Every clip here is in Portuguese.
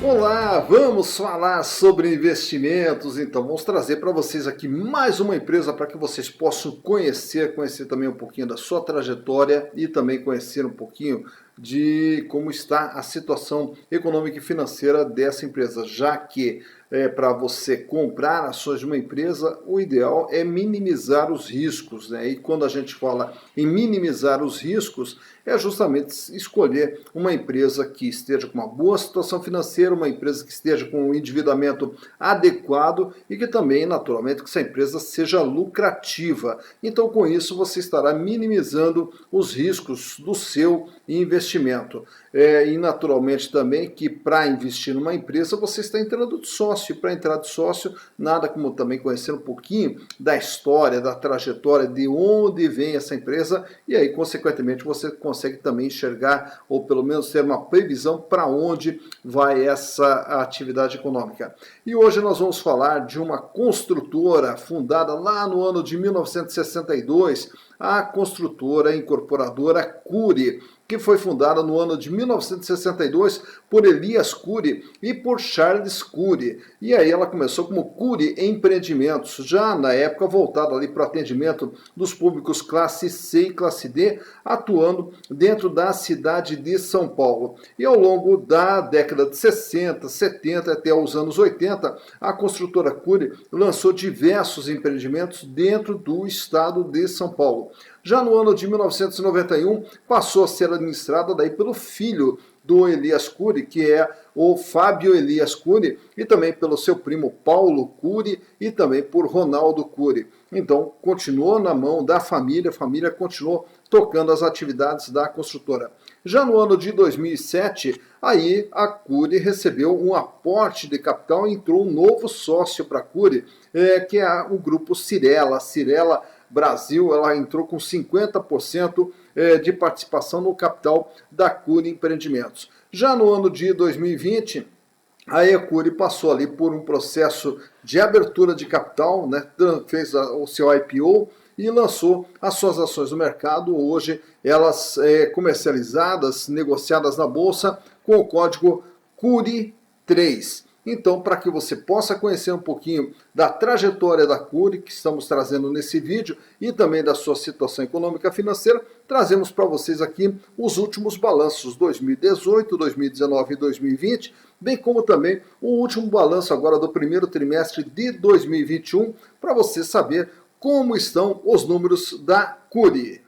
Olá, vamos falar sobre investimentos. Então, vamos trazer para vocês aqui mais uma empresa para que vocês possam conhecer também um pouquinho da sua trajetória e também conhecer um pouquinho de como está a situação econômica e financeira dessa empresa, já que para você comprar ações de uma empresa, o ideal é minimizar os riscos, né? E quando a gente fala em minimizar os riscos, é justamente escolher uma empresa que esteja com uma boa situação financeira, uma empresa que esteja com um endividamento adequado e que também, naturalmente, que essa empresa seja lucrativa. Então, com isso, você estará minimizando os riscos do seu investimento. E, naturalmente, também que para investir numa empresa, você está entrando de sócio. E para entrar de sócio, nada como também conhecer um pouquinho da história, da trajetória, de onde vem essa empresa, e aí, consequentemente, você consegue também enxergar, ou pelo menos ter uma previsão para onde vai essa atividade econômica. E hoje nós vamos falar de uma construtora fundada lá no ano de 1962, a construtora incorporadora Cury, que foi fundada no ano de 1962 por Elias Cury e por Charles Cury. E aí ela começou como Cury Empreendimentos, já na época voltada ali para o atendimento dos públicos classe C e classe D, atuando dentro da cidade de São Paulo. E ao longo da década de 60, 70 até os anos 80, a construtora Cury lançou diversos empreendimentos dentro do estado de São Paulo. Já no ano de 1991, passou a ser administrada daí pelo filho do Elias Cury, que é o Fábio Elias Cury, e também pelo seu primo Paulo Cury e também por Ronaldo Cury. Então, continuou na mão da família, a família continuou tocando as atividades da construtora. Já no ano de 2007, aí a Cury recebeu um aporte de capital e entrou um novo sócio para a Cury, que é o grupo Cyrela. Cyrela Brasil, ela entrou com 50% de participação no capital da Cury Empreendimentos. Já no ano de 2020, a Cury passou ali por um processo de abertura de capital, né, fez o seu IPO e lançou as suas ações no mercado. Hoje elas comercializadas, negociadas na bolsa com o código CURY3. Então, para que você possa conhecer um pouquinho da trajetória da Cury, que estamos trazendo nesse vídeo, e também da sua situação econômica e financeira, trazemos para vocês aqui os últimos balanços 2018, 2019 e 2020, bem como também o último balanço agora do primeiro trimestre de 2021, para você saber como estão os números da Cury.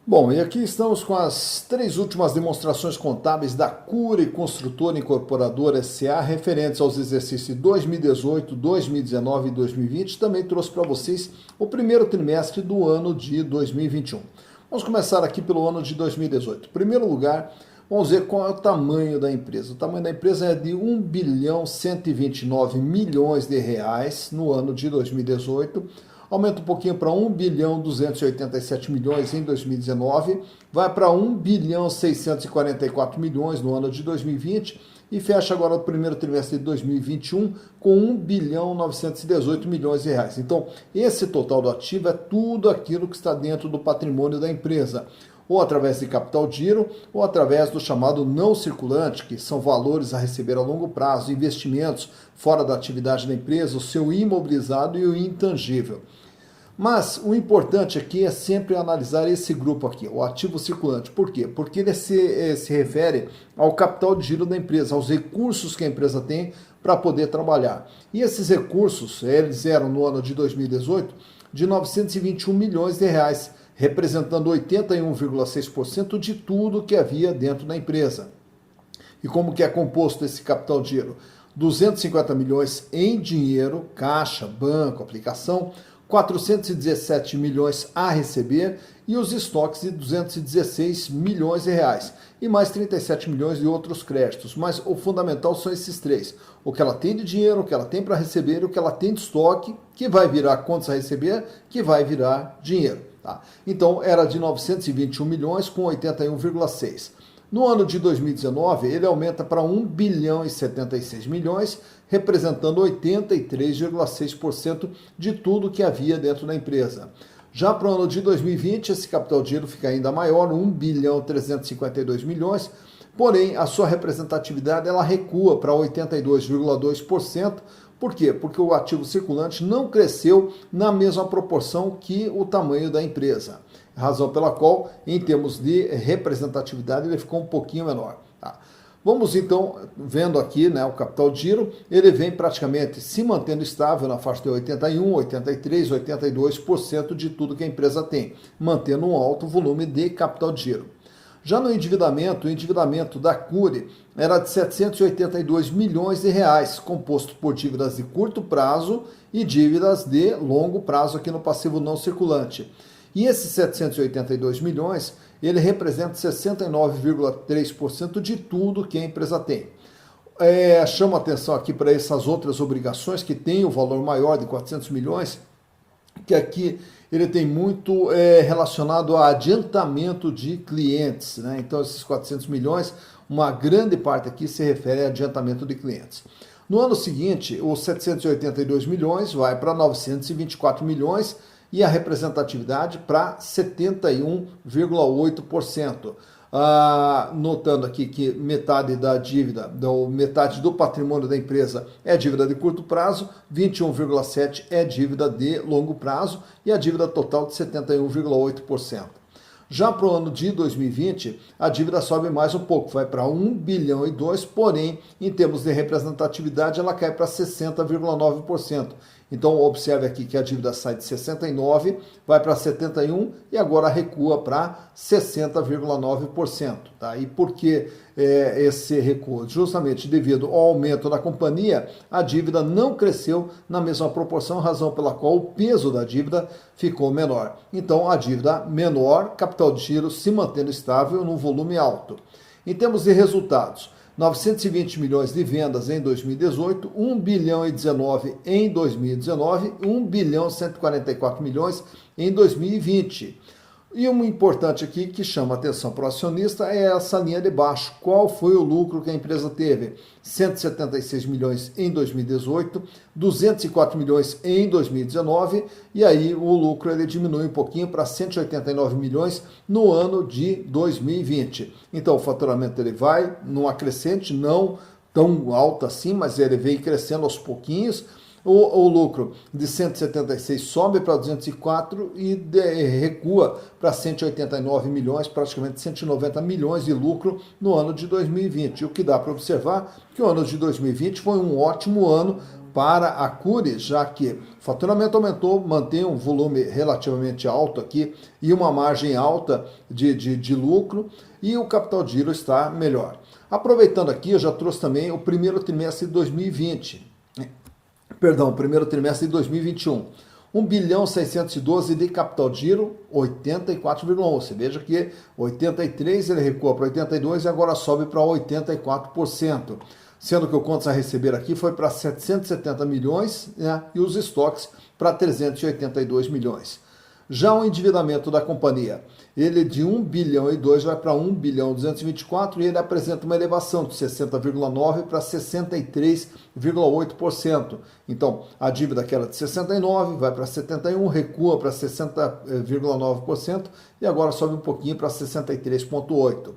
Bom, e aqui estamos com as três últimas demonstrações contábeis da Cury Construtora Incorporadora S.A. referentes aos exercícios de 2018, 2019 e 2020. Também trouxe para vocês o primeiro trimestre do ano de 2021. Vamos começar aqui pelo ano de 2018. Em primeiro lugar, vamos ver qual é o tamanho da empresa. O tamanho da empresa é de 1 bilhão 129 milhões de reais no ano de 2018. Aumenta um pouquinho para 1 bilhão 287 milhões em 2019, vai para 1 bilhão 644 milhões no ano de 2020 e fecha agora o primeiro trimestre de 2021 com 1 bilhão 918 milhões de reais. Então, esse total do ativo é tudo aquilo que está dentro do patrimônio da empresa, ou através de capital giro, ou através do chamado não circulante, que são valores a receber a longo prazo, investimentos fora da atividade da empresa, o seu imobilizado e o intangível. Mas o importante aqui é sempre analisar esse grupo aqui, o ativo circulante. Por quê? Porque ele se refere ao capital de giro da empresa, aos recursos que a empresa tem para poder trabalhar. E esses recursos, eles eram no ano de 2018 de 921 milhões de reais, representando 81,6% de tudo que havia dentro da empresa. E como que é composto esse capital de giro? 250 milhões em dinheiro, caixa, banco, aplicação, 417 milhões a receber e os estoques de 216 milhões de reais e mais 37 milhões de outros créditos. Mas o fundamental são esses três: o que ela tem de dinheiro, o que ela tem para receber e o que ela tem de estoque, que vai virar contas a receber, que vai virar dinheiro. Tá? Então era de 921 milhões com 81,6. No ano de 2019, ele aumenta para 1 bilhão e 76 milhões, representando 83,6% de tudo que havia dentro da empresa. Já para o ano de 2020, esse capital de giro fica ainda maior, 1 bilhão 352 milhões, porém a sua representatividade ela recua para 82,2%. Por quê? Porque o ativo circulante não cresceu na mesma proporção que o tamanho da empresa, razão pela qual, em termos de representatividade, ele ficou um pouquinho menor. Tá? Vamos então, vendo aqui, né, o capital de giro, ele vem praticamente se mantendo estável na faixa de 81, 83, 82% de tudo que a empresa tem, mantendo um alto volume de capital de giro. Já no endividamento, o endividamento da Cury era de 782 milhões de reais, composto por dívidas de curto prazo e dívidas de longo prazo aqui no passivo não circulante. E esses 782 milhões, ele representa 69,3% de tudo que a empresa tem. Chamo a atenção aqui para essas outras obrigações que têm o valor maior de 400 milhões, que aqui ele tem muito relacionado a adiantamento de clientes, né? Então esses 400 milhões, uma grande parte aqui se refere a adiantamento de clientes. No ano seguinte, os 782 milhões vai para 924 milhões e a representatividade para 71,8%. Notando aqui que metade da dívida, metade do patrimônio da empresa é dívida de curto prazo, 21,7% é dívida de longo prazo e a dívida total de 71,8%. Já para o ano de 2020, a dívida sobe mais um pouco, vai para 1 bilhão e 2, porém, em termos de representatividade, ela cai para 60,9%. Então, observe aqui que a dívida sai de 69, vai para 71 e agora recua para 60,9%. Tá? E por que esse recuo? Justamente devido ao aumento da companhia, a dívida não cresceu na mesma proporção, razão pela qual o peso da dívida ficou menor. Então, a dívida menor, capital de giro se mantendo estável num volume alto. Em termos de resultados, 920 milhões de vendas em 2018, 1 bilhão e 19 em 2019, 1 bilhão e 144 milhões em 2020. E um importante aqui que chama atenção para o acionista é essa linha de baixo. Qual foi o lucro que a empresa teve? 176 milhões em 2018, 204 milhões em 2019 e aí o lucro ele diminui um pouquinho para 189 milhões no ano de 2020. Então o faturamento ele vai numa crescente, não tão alta assim, mas ele vem crescendo aos pouquinhos. O lucro de 176 sobe para 204 e recua para 189 milhões, praticamente 190 milhões de lucro no ano de 2020. O que dá para observar que o ano de 2020 foi um ótimo ano para a Cury, já que o faturamento aumentou, mantém um volume relativamente alto aqui e uma margem alta de lucro e o capital de giro está melhor. Aproveitando aqui, eu já trouxe também o primeiro trimestre de 2020. O primeiro trimestre de 2021. 1 bilhão 612 de capital de giro, 84,1. Você veja que 83 ele recua para 82 e agora sobe para 84%. Sendo que o contas a receber aqui foi para 770 milhões, né, e os estoques para 382 milhões. Já o endividamento da companhia, ele de 1 bilhão e 2 vai para 1 bilhão 224 e ele apresenta uma elevação de 60,9 para 63,8%. Então, a dívida que era de 69 vai para 71, recua para 60,9% e agora sobe um pouquinho para 63,8%.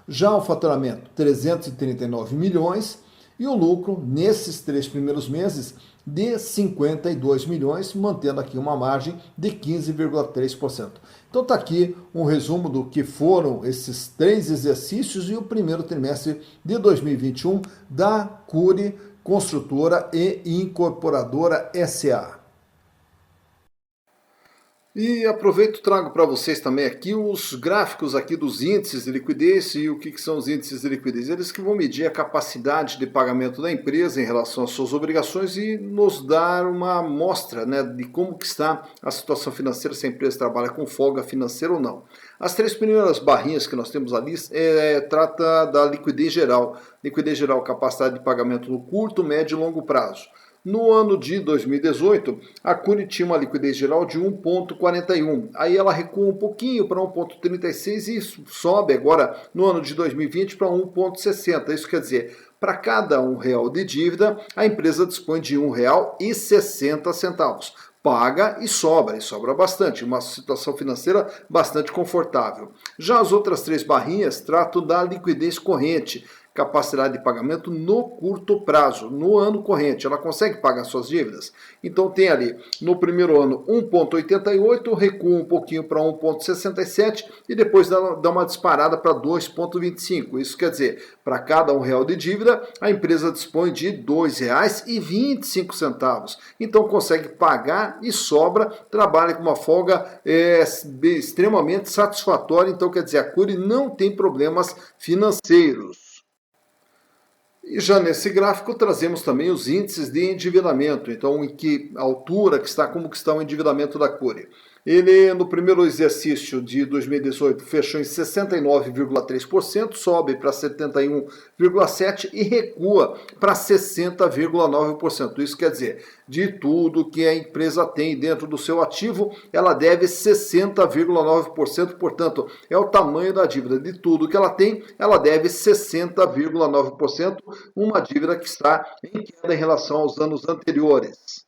Já o faturamento, 339 milhões e o lucro nesses 3 primeiros meses de 52 milhões, mantendo aqui uma margem de 15,3%. Então está aqui um resumo do que foram esses 3 exercícios e o primeiro trimestre de 2021 da Cury Construtora e Incorporadora S.A. E aproveito e trago para vocês também aqui os gráficos aqui dos índices de liquidez. E o que são os índices de liquidez? Eles que vão medir a capacidade de pagamento da empresa em relação às suas obrigações e nos dar uma amostra, né, de como que está a situação financeira, se a empresa trabalha com folga financeira ou não. As 3 primeiras barrinhas que nós temos ali trata da liquidez geral. Liquidez geral, capacidade de pagamento no curto, médio e longo prazo. No ano de 2018, a Cury tinha uma liquidez geral de 1,41. Aí ela recua um pouquinho para 1,36 e sobe agora no ano de 2020 para 1,60. Isso quer dizer, para cada R$1 de dívida, a empresa dispõe de R$1,60. paga e sobra bastante, uma situação financeira bastante confortável. Já as outras três barrinhas tratam da liquidez corrente, capacidade de pagamento no curto prazo, no ano corrente. Ela consegue pagar suas dívidas? Então tem ali, no primeiro ano, 1,88, recua um pouquinho para 1,67 e depois dá uma disparada para 2,25. Isso quer dizer, para cada R$ 1 de dívida, a empresa dispõe de R$ 2,25. Então consegue pagar e sobra, trabalha com uma folga extremamente satisfatória. Então quer dizer, a Cury não tem problemas financeiros. E já nesse gráfico trazemos também os índices de endividamento, então em que altura como que está o endividamento da Cury. Ele, no primeiro exercício de 2018, fechou em 69,3%, sobe para 71,7% e recua para 60,9%. Isso quer dizer, de tudo que a empresa tem dentro do seu ativo, ela deve 60,9%, portanto, é o tamanho da dívida. De tudo que ela tem, ela deve 60,9%, uma dívida que está em queda em relação aos anos anteriores.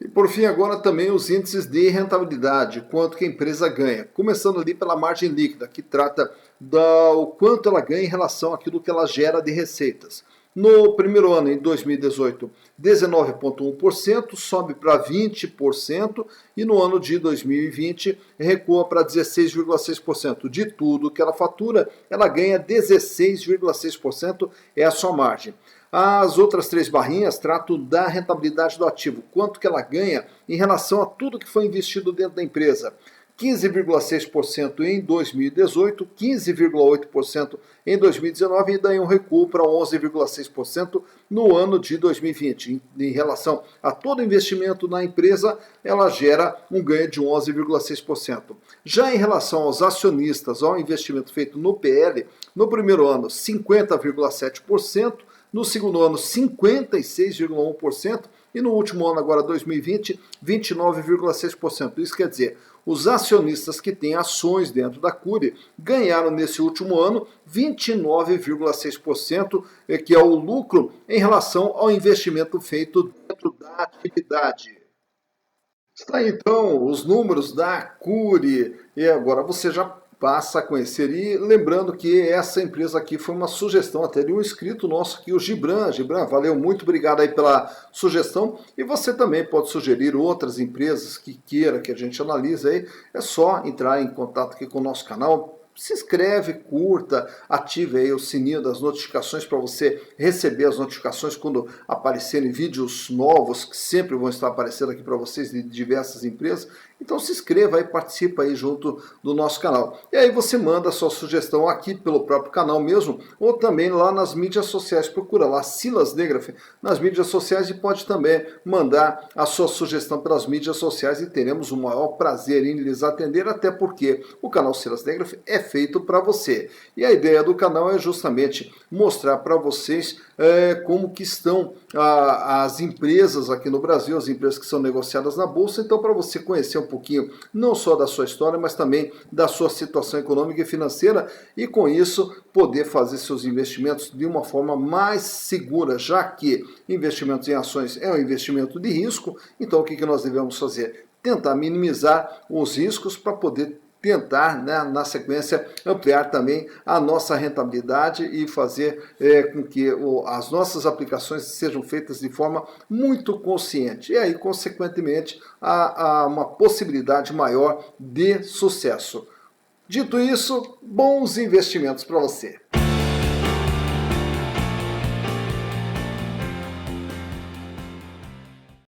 E por fim, agora também os índices de rentabilidade, quanto que a empresa ganha. Começando ali pela margem líquida, que trata do quanto ela ganha em relação àquilo que ela gera de receitas. No primeiro ano, em 2018, 19,1%, sobe para 20%, e no ano de 2020 recua para 16,6%. De tudo que ela fatura, ela ganha 16,6%, é a sua margem. As outras três barrinhas tratam da rentabilidade do ativo, quanto que ela ganha em relação a tudo que foi investido dentro da empresa. 15,6% em 2018, 15,8% em 2019 e daí um recuo para 11,6% no ano de 2020. Em relação a todo investimento na empresa, ela gera um ganho de 11,6%. Já em relação aos acionistas, ao investimento feito no PL, no primeiro ano 50,7%, no segundo ano 56,1% e no último ano, agora 2020, 29,6%. Isso quer dizer, os acionistas que têm ações dentro da Cury ganharam nesse último ano 29,6%, que é o lucro em relação ao investimento feito dentro da atividade. Está aí, então os números da Cury e agora você já passa a conhecer. E lembrando que essa empresa aqui foi uma sugestão até de um inscrito nosso aqui, o Gibran. Gibran, valeu, muito obrigado aí pela sugestão. E você também pode sugerir outras empresas que queira que a gente analise aí. É só entrar em contato aqui com o nosso canal. Se inscreve, curta, ative aí o sininho das notificações para você receber as notificações quando aparecerem vídeos novos, que sempre vão estar aparecendo aqui para vocês de diversas empresas. Então se inscreva aí, participa aí junto do nosso canal. E aí você manda a sua sugestão aqui pelo próprio canal mesmo, ou também lá nas mídias sociais. Procura lá Silas Negraf nas mídias sociais e pode também mandar a sua sugestão pelas mídias sociais e teremos o maior prazer em lhes atender, até porque o canal Silas Negraf é feito para você. E a ideia do canal é justamente mostrar para vocês como que estão as empresas aqui no Brasil, as empresas que são negociadas na Bolsa. Então, para você conhecer um pouquinho não só da sua história, mas também da sua situação econômica e financeira, e com isso poder fazer seus investimentos de uma forma mais segura, já que investimentos em ações é um investimento de risco. Então o que nós devemos fazer? Tentar minimizar os riscos para poder tentar, né, na sequência, ampliar também a nossa rentabilidade e fazer com que as nossas aplicações sejam feitas de forma muito consciente. E aí, consequentemente, há uma possibilidade maior de sucesso. Dito isso, bons investimentos para você!